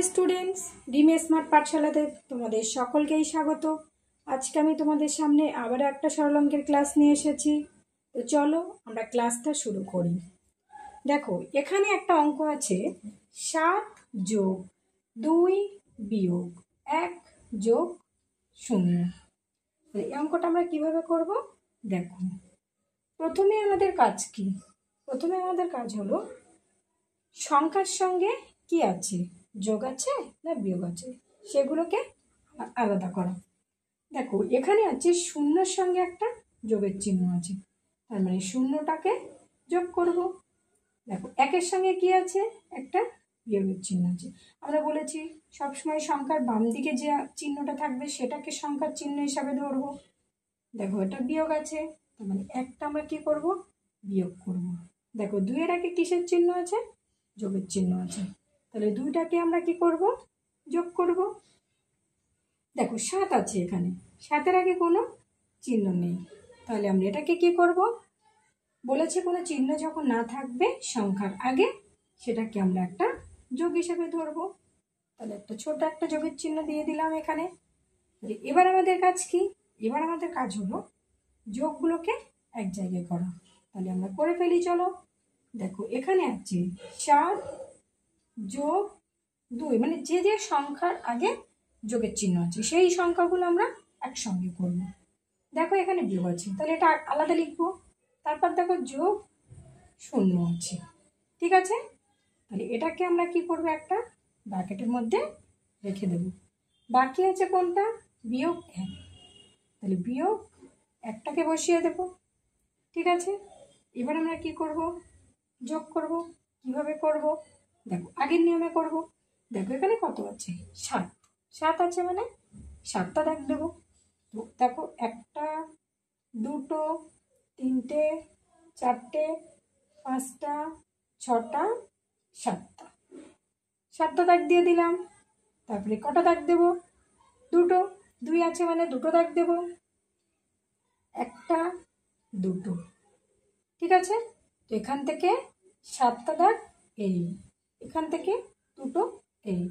Hi students ডিম smart পাঠশালাতে তোমাদের সকলকেই স্বাগত। আজকে আমি তোমাদের সামনে আবার একটা সরল অঙ্কের ক্লাস নিয়ে এসেছি। তো চলো আমরা ক্লাসটা শুরু করি। দেখো এখানে একটা অঙ্ক আছে 7 যোগ 2 বিয়োগ 1 যোগ 0। এই অঙ্কটা আমরা কিভাবে করব দেখো। প্রথমে আমাদের কাজ কি? প্রথমে আমাদের কাজ হলো সংখ্যার সঙ্গে কি আছে, যোগ আছে না বিয়োগ আছে, সেগুলোকে আলাদা করা। দেখো এখানে আছে শূন্যর সঙ্গে একটা যোগের চিহ্ন আছে, তার মানে শূন্যটাকে যোগ করব। দেখো একের সঙ্গে কি আছে, একটা বিয়োগের চিহ্ন আছে। আমরা বলেছি সবসময় সংখ্যার বাম দিকে যে চিহ্নটা থাকবে সেটাকে সংখ্যার চিহ্ন হিসাবে ধরবো। দেখো এটা বিয়োগ আছে, তার মানে একটা আমরা কি করব, বিয়োগ করব। দেখো দুইয়ের আগে কিসের চিহ্ন আছে, যোগের চিহ্ন আছে, তাহলে দুইটাকে আমরা কি করব, যোগ করব। দেখো 7 আছে, এখানে 7-এর আগে কোনো চিহ্ন নেই, তাহলে আমরা এটাকে কি করব, বলেছে কোনো চিহ্ন যখন না থাকবে সংখ্যার আগে সেটাকে আমরা একটা যোগ হিসেবে ধরব। তাহলে একটা ছোট একটা যোগের চিহ্ন দিয়ে দিলাম এখানে। এবার আমাদের কাজ কি? এবার আমাদের কাজ হলো যোগগুলোকে এক জায়গায় করা। তাহলে আমরা করে ফেলি, চলো। দেখো এখানে আছে 7 যোগ 2, মানে যে যে সংখ্যার আগে যোগের চিহ্ন আছে সেই সংখ্যাগুলো আমরা একসঙ্গে করব। দেখো এখানে বিয়োগ আছে, তাহলে এটা আলাদা লিখবো। তারপর দেখো যোগ 0 আছে, ঠিক আছে। তাহলে এটাকে আমরা কি করব, একটা ব্র্যাকেটের মধ্যে রেখে দেব। বাকি আছে কোনটা, বিয়োগ 1, তাহলে বিয়োগ 1টাকে বসিয়ে দেব, ঠিক আছে। এবার আমরা কি করব, যোগ করব। কিভাবে করব দেখো, আগের নিয়মে করব। দেখো এখানে কত আছে, 7 আছে, মানে 7টা দাগ দেবো। তো দেখো 1টা 2টো 3টে 4টে 5টা 6টা 7টা দাগ দিয়ে দিলাম। তারপরে কটা দাগ দেবো, 2টো, 2 আছে মানে 2টো দাগ দেবো, 1টা 2টো, ঠিক আছে। তো এখান থেকে 7টা দাগ এই, এখান থেকে 2টো এই,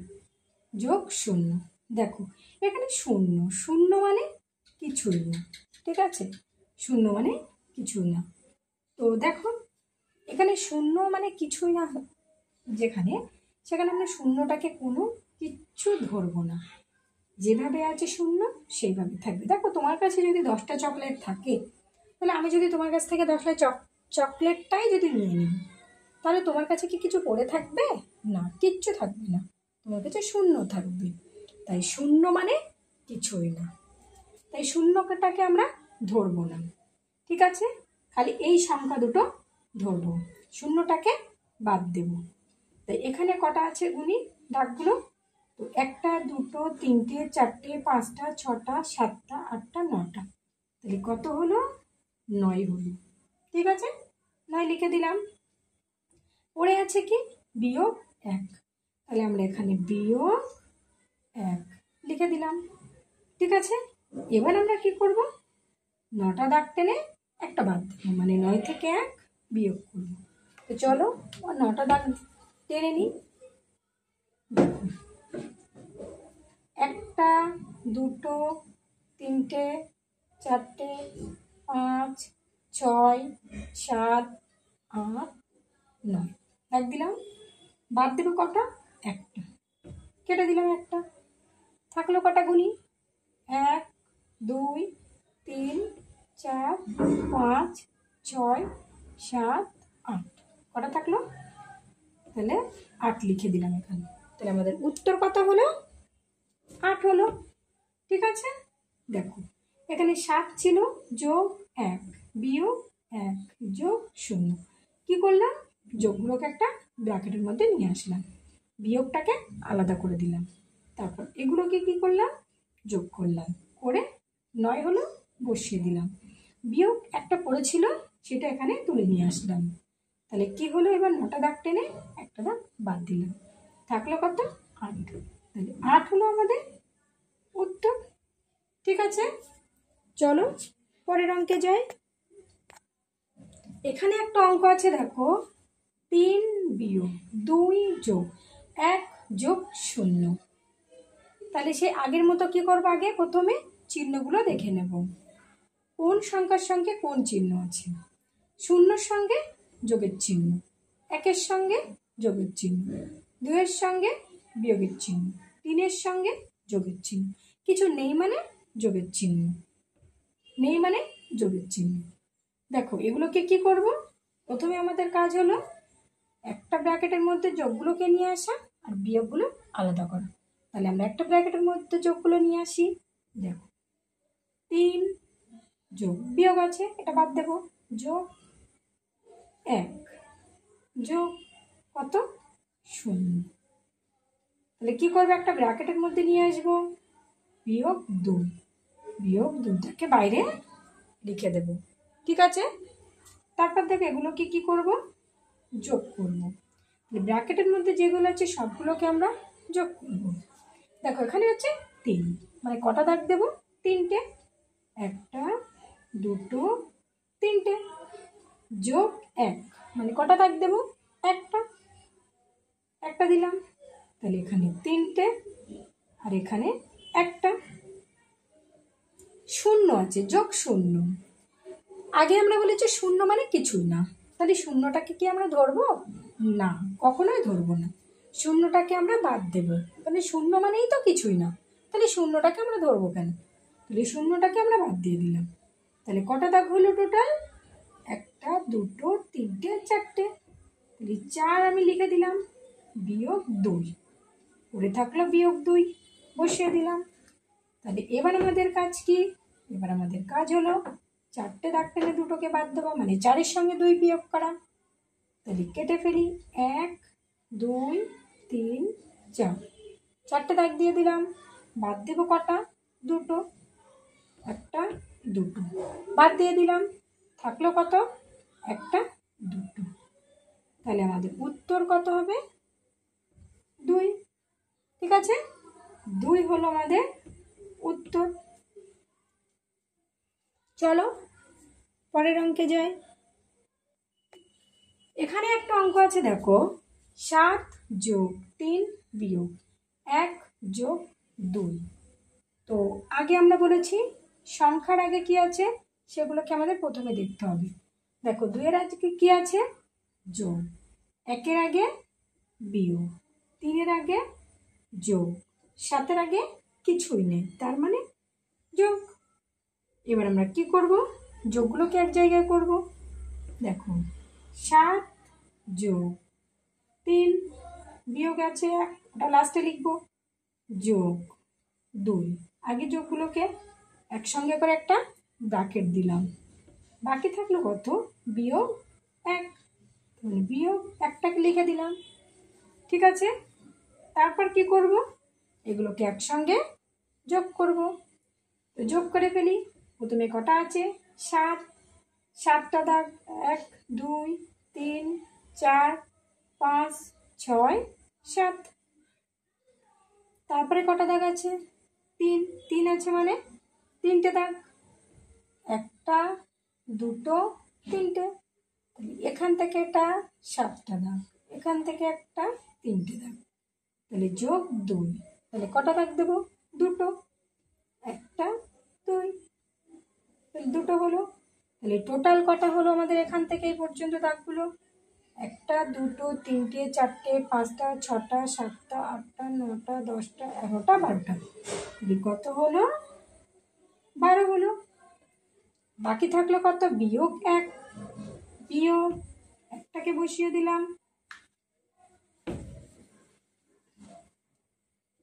যোগ 0। দেখো এখানে 0 মানে কিছুই না, ঠিক আছে। 0 মানে কিছুই না। তো দেখো এখানে 0 মানে কিছুই না, যেখানে সেখানে আমরা শূন্যটাকে কোনো কিচ্ছু ধরবো না, যেভাবে আছে 0 সেইভাবে থাকবে। দেখো তোমার কাছে যদি 10টা চকলেট থাকে, তাহলে আমি যদি তোমার কাছ থেকে 10টা চকলেটটাই যদি নিয়ে নিই, তাহলে তোমার কাছে কি কিছু পড়ে থাকবে? না, কিচ্ছু থাকবে না, তোমার কাছে 0 থাকবে। তাই 0 মানে কিছুই না, তাই শূন্যটাকে আমরা ধরবো না, ঠিক আছে। খালি এই সংখ্যা দুটো ধরবো, শূন্যটাকে বাদ দেব। তাই এখানে কটা আছে গুনি দাগগুলো, তো 1টা 2টো 3টে 4টে 5টা 6টা 7টা 8টা 9টা, তাহলে কত হলো, 9 হলো, ঠিক আছে। 9 লিখে দিলাম। পড়ে আছে কি, বিয়োগ 1, তাহলে আমরা এখানে বিয়োগ 1 লিখে দিলাম, ঠিক আছে। এবার আমরা কি করব, 9টা দাগ টেনে একটা বাদ দেবো, মানে 9 থেকে 1 বিয়োগ করব। তো চলো 9টা দাগ টেনে নিই। 1টা 2টো 3টে 4টে 5 6 7 8 9 দাগ দিলাম। বাদ দেবো কটা, 1টা, কেটে দিলাম 1টা, থাকলো কটা গুনি, 1 2 3 4 5 6 7 8, কটা থাকলো, তাহলে 8 লিখে দিলাম এখানে। তাহলে আমাদের উত্তর কত হলো, 8 হলো, ঠিক আছে। দেখো এখানে 7 ছিল, যোগ 1 বিয়োগ 1 যোগ 0, কি করলাম, যোগগুলোকে একটা ব্র্যাকেটের মধ্যে নিয়ে আসলাম, বিয়োগটাকে আলাদা করে দিলাম, তারপর এগুলোকে কি করলাম, যোগ করলাম, করে 9 হলো, বসিয়ে দিলাম। বিয়োগ একটা পড়েছিল সেটা এখানে তুলে নিয়ে আসলাম, তাহলে কি হলো, এবার 9টা দাগ টেনে একটা দাগ বাদ দিলাম, থাকলো কত, 8, তাহলে 8 হলো আমাদের উত্তর, ঠিক আছে। চলো পরের অঙ্কে যাই। এখানে একটা অঙ্ক আছে, দেখো 3 বিয়োগ 2 যোগ 1 যোগ 0। তাহলে সেই আগের মতো কি করবো, আগে প্রথমে চিহ্নগুলো দেখে নেব। কোন সংখ্যার সঙ্গে কোন চিহ্ন আছে? 0-র সঙ্গে যোগের চিহ্ন, 1-এর সঙ্গে যোগের চিহ্ন, 2-এর সঙ্গে বিয়োগের চিহ্ন, 3-এর সঙ্গে যোগের চিহ্ন, কিছু নেই মানে যোগের চিহ্ন, নেই মানে যোগের চিহ্ন। দেখো এগুলোকে কি করব, প্রথমে আমাদের কাজ হলো একটা ব্র্যাকেটের মধ্যে যোগগুলোকে নিয়ে আসা আর বিয়োগগুলো আলাদা করা। তাহলে আমরা একটা ব্র্যাকেটের মধ্যে যোগগুলো নিয়ে আসি। দেখো 3 যোগ বিয়োগ আছে, এটা বাদ দেব, যোগ 1 যোগ কত 0। তাহলে কি করবো, একটা ব্র্যাকেটের মধ্যে নিয়ে আসবো, বিয়োগ 2, বিয়োগ 2টাকে বাইরে লিখে দেব। ঠিক আছে, তারপর দেখো এগুলোকে কি করব, যোগ করব। ব্র্যাকেটের মধ্যে যেগুলো আছে সবগুলোকে আমরা যোগ করব। দেখো এখানে হচ্ছে 3, মানে কটা দাগ দেব, 3টে, 1টা 2টো 3টে, যোগ 1 মানে কটা দাগ দেব, একটা দিলাম। তাহলে এখানে 3টে আর এখানে 1টা। 0 আছে, যোগ 0। আগে আমরা বলেছি 0 মানে কিছুই না, তাহলে 0টাকে কি আমরা ধরবো না, কখনোই ধরবো না, 0টাকে আমরা বাদ দেব। তাহলে 0 মানেই তো কিছুই না, তাহলে 0টাকে আমরা ধরবো কেন, তাহলে 0টাকে আমরা বাদ দিয়ে দিলাম। তাহলে কটা দাগ হলো টোটাল, 1টা 2টো 3টে 4টে, তাহলে 4 আমি লিখে দিলাম, বিয়োগ 2 পড়ে থাকলো, বিয়োগ 2 বসিয়ে দিলাম। তাহলে এবার আমাদের কাজ কি, এবার আমাদের কাজ হলো 4টে দাগ টেনে 2টোকে বাদ দেওয়া, মানে 4-এর সঙ্গে 2 বিয়োগ করা। তাহলে কেটে ফেলি, 1 2 3 4, 4টে দাগ দিয়ে দিলাম, বাদ দেবো কটা, 2টো, 1টা 2টো বাদ দিয়ে দিলাম, থাকলো কত, 1টা 2টো। তাহলে আমাদের উত্তর কত হবে, 2। ঠিক আছে, 2 হলো আমাদের উত্তর। চলো পরের অঙ্কে যাই। এখানে একটা অঙ্ক আছে, দেখো 7 যোগ 3 বিয়োগ 1 যোগ 2। তো আগে আমরা বলেছি সংখ্যার আগে কি আছে সেগুলোকে আমাদের প্রথমে দেখতে হবে। দেখো 2-এর আগে কি আছে, যোগ, 1-এর আগে বিয়োগ, 3-এর আগে যোগ, 7-এর আগে কিছুই নেই, তার মানে যোগ। এবার আমরা কি করব, যোগগুলোকে এক জায়গায় করব। দেখো 7 যোগ 3 বিয়োগ আছে, ওটা লাস্টে লিখবো, যোগ 2। আগে যোগগুলোকে একসঙ্গে করে একটা ব্র্যাকেট দিলাম, বাকি থাকলো কত, বিয়োগ 1, মানে বিয়োগ 1টাকে লিখে দিলাম। ঠিক আছে, তারপর কি করব, এগুলোকে একসঙ্গে যোগ করব। তো যোগ করে ফেলি, প্রথমে কটা আছে, 7, 7টা দাগ, 1 2 3 4 5 6 7। তারপরে কটা দাগ আছে, 3, 3 আছে মানে 3টে দাগ, 1টা 2টো 3টে, এখান থেকে এটা 7টা দাগ, এখান থেকে একটা 3টে দাগ, তাহলে যোগ 2। তাহলে কটা দাগ দেবো, 2টো, 1টা 2, তাহলে 2টো হলো। তাহলে টোটাল কটা হলো আমাদের এখান থেকে এই পর্যন্ত দাগগুলো, 1টা 2টো 3টে 4টে 5টা 6টা 7টা 8টা 9টা 10টা 11টা 12টা, কত হলো, 12 হলো। বাকি থাকলো কত, বিয়োগ 1, বিয়োগ 1টাকে বসিয়ে দিলাম।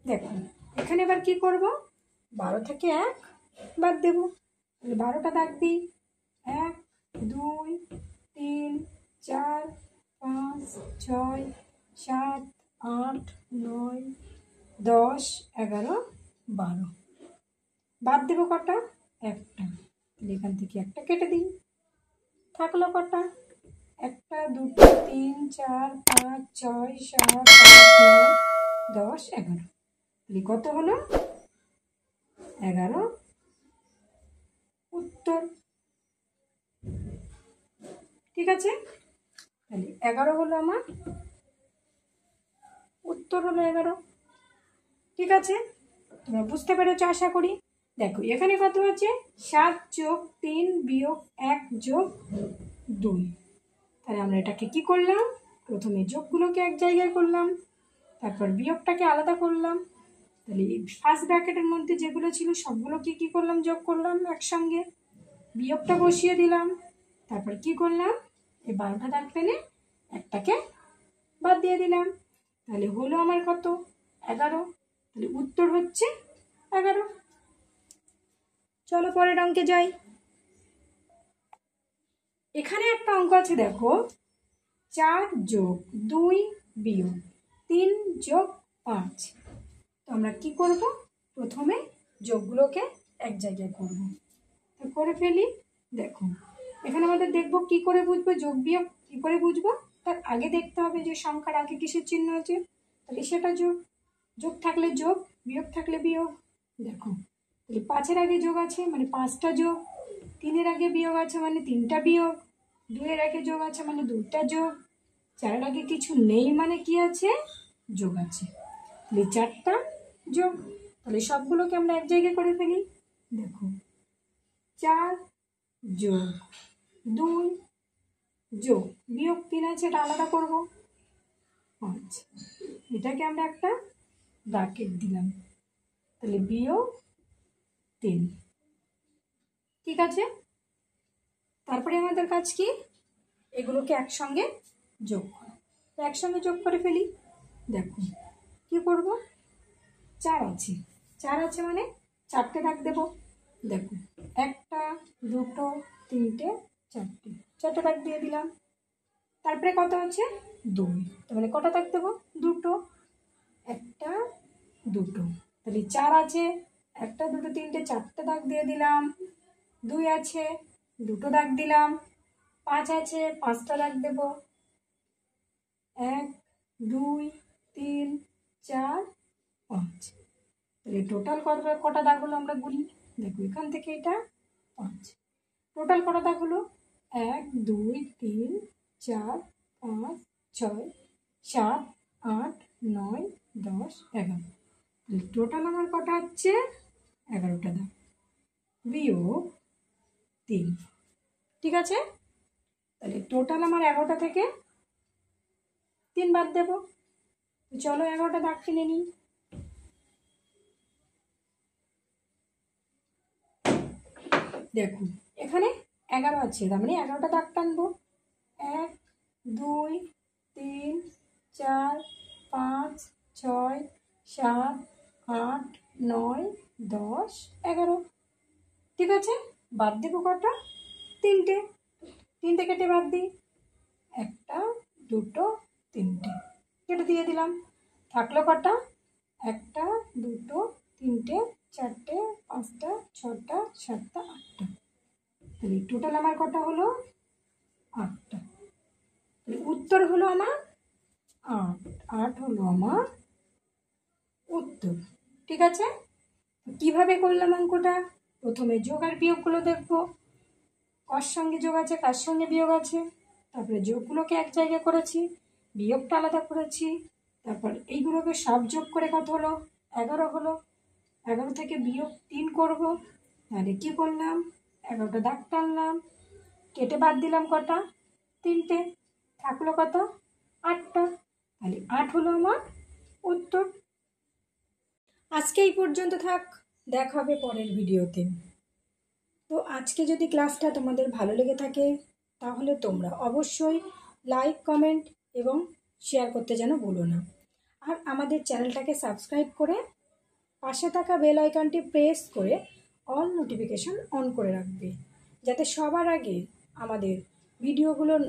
দেখো এখানে এবার কি করব, 12 থেকে 1 বাদ দেব, 12টা দাগ দিই, 1 2 3 4 5 6 7 8 9 10 11 12, বাদ দেবো কটা, 1টা, এখান থেকে 1টা কেটে দিই, থাকলো কটা, 1টা 2টো 3 4 5 6 7 8 9 10 11, কত হলো, 11 উত্তর। ঠিক আছে, তাহলে 11 হলো আমার উত্তর হলো 11। ঠিক আছে, তোমরা বুঝতে পেরেছো আশা করি। দেখো এখানে কত আছে, 7 যোগ 3 বিয়োগ 1 যোগ 2। তাহলে আমরা এটাকে কি করলাম, প্রথমে যোগগুলোকে এক জায়গায় করলাম, তারপর বিয়োগটাকে আলাদা করলাম। তাহলে ফার্স্ট ব্র্যাকেটের মধ্যে যেগুলো ছিল সবগুলোকে কি করলাম, যোগ করলাম একসঙ্গে, বিয়োগটা বসিয়ে দিলাম। তারপর কি করলাম, এই 12টা দাগ পেলে একটাকে বাদ দিয়ে দিলাম। তাহলে হলো আমার কত, 11। তাহলে উত্তর হচ্ছে 11। চলো পরের অঙ্কে যাই। এখানে একটা অঙ্ক আছে, দেখো 4 যোগ 2 বিয়োগ 3 যোগ 5। তো আমরা কি করব, প্রথমে যোগগুলোকে এক জায়গায় করব। তো করে ফেলি। দেখো এখানে আমাদের দেখবো কি করে বুঝবো যোগ বিয়োগ কি করে বুঝবো, তার আগে দেখতে হবে যে সংখ্যার আগে কিসের চিহ্ন আছে, তাহলে সেটা যোগ। যোগ থাকলে যোগ, বিয়োগ থাকলে বিয়োগ। দেখো তাহলে 5-এর আগে যোগ আছে মানে 5টা যোগ, 3-এর আগে বিয়োগ আছে মানে 3টা বিয়োগ, 2-এর আগে যোগ আছে মানে 2টা যোগ, 4-এর আগে কিছু নেই মানে কি আছে, যোগ আছে। তাহলে 4টা যোগ। তাহলে সবগুলোকে আমরা এক জায়গায় করে ফেলি। দেখো 4 যোগ 2 যোগ বিয়োগ 3 আছে, এটা আলাদা করব 5। এটাকে আমরা একটা ব্র্যাকেট দিলাম, তাহলে বিয়োগ 3। ঠিক আছে, তারপরে আমাদের কাজ কি, এগুলোকে একসঙ্গে যোগ করা। তো একসঙ্গে যোগ করে ফেলি। দেখো কি করব, 4 আছে, 4 আছে মানে 4টে দাগ দেবো। দেখো 1টা 2টো 3টে 4টে, 4টে দাগ দিয়ে দিলাম। তারপরে কত আছে, 2, তাহলে কটা দাগ দেবো, 2টো, 1টা 2টো। তাহলে 4 আছে, 1টা 2টো 3টে 4টে দাগ দিয়ে দিলাম। 2 আছে, 2টো দাগ দিলাম। 5 আছে, 5টা দাগ দেবো। 1 2 3 4 5। তাহলে টোটাল কটা দাগ হলো আমরা গুলি। দেখো এখান থেকে এটা 5। টোটাল কটা দাগ হলো, 1 2 3 4 5 6 7 8 9 10 11। তাহলে টোটাল আমার কটা হচ্ছে, 11টা দাগ, বিয়োগ 3। ঠিক আছে, তাহলে টোটাল আমার 11টা থেকে 3 বাদ দেবো। চলো 11টা দাগ টেনে নিই। দেখো এখানে 11 আছে, তার মানে 11টা দাগ টানবো। 1 2 3 4 5 6 7 8 9 10 11। ঠিক আছে, বাদ দেবো কটা, 3টে। 3টে কেটে বাদ দিই, 1টা 2টো 3টে কেটে দিয়ে দিলাম। থাকলো কটা, 1টা 2টো 3টে 4টে 5টা 6টা 7টা 8টা। তাহলে টোটাল আমার কটা হলো, 8টা। তাহলে উত্তর হলো আমার 8। 8 হলো আমার উত্তর। ঠিক আছে, কিভাবে করলাম অঙ্কটা, প্রথমে যোগ আর বিয়োগগুলো দেখবো, কার সঙ্গে যোগ আছে কার সঙ্গে বিয়োগ আছে। তারপরে যোগগুলোকে এক জায়গায় করেছি, বিয়োগটা আলাদা করেছি। তারপর এইগুলোকে সব যোগ করে কত হলো, 11 হলো। 11 থেকে বিয়োগ 3 করব। তাহলে কি করলাম, 11টা দাগ টানলাম, কেটে বাদ দিলাম কটা, 3টে। থাকলো কত, 8টা। তাহলে 8 হলো আমার উত্তর। আজকে এই পর্যন্ত থাক, দেখা হবে পরের ভিডিওতে। তো আজকে যদি ক্লাসটা তোমাদের ভালো লেগে থাকে তাহলে তোমরা অবশ্যই লাইক কমেন্ট এবং শেয়ার করতে যেন ভুলো না। আর আমাদের চ্যানেলটাকে সাবস্ক্রাইব করে পাশে থাকা বেল আইকনটি প্রেস করে অল নোটিফিকেশন অন করে রাখবে, যাতে সবার আগে আমাদের ভিডিওগুলোর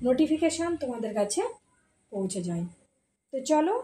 নোটিফিকেশান তোমাদের কাছে পৌঁছে যায়। তো চলো